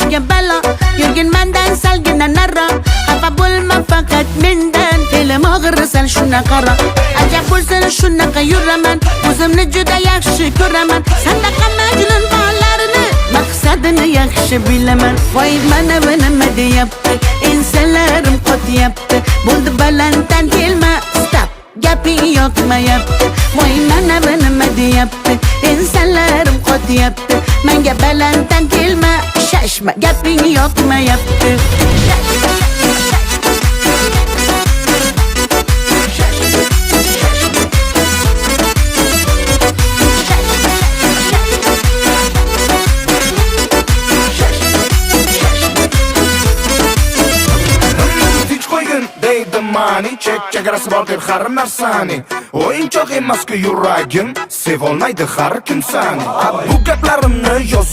boshimga balo. Yurgin mendan salgina naro. Xafa bo'lma faqat mendan, fe'lim og'ir sal shuna qaro. Ajab bo'lsin shunaqa yuraman, o'zimni juda yaxshi ko'raman. Sandaqa majnun bolarini maqsadini yaxshi bilaman. Voy mana nima deyapti, ensalarim qotyapti. Bo'ldi balanddan kelma, stop, gaping yoqmayapti. Voy mana nima deyapti, ensalarim qotyapti. Menga balanddan kelma, shashma, gaping yoqmayapti. Mani chek chegarasi bor deb har narsani o'yinchoq emas-ku yuragim, sevolmaydi har kim sani. Bu gaplarimni yozib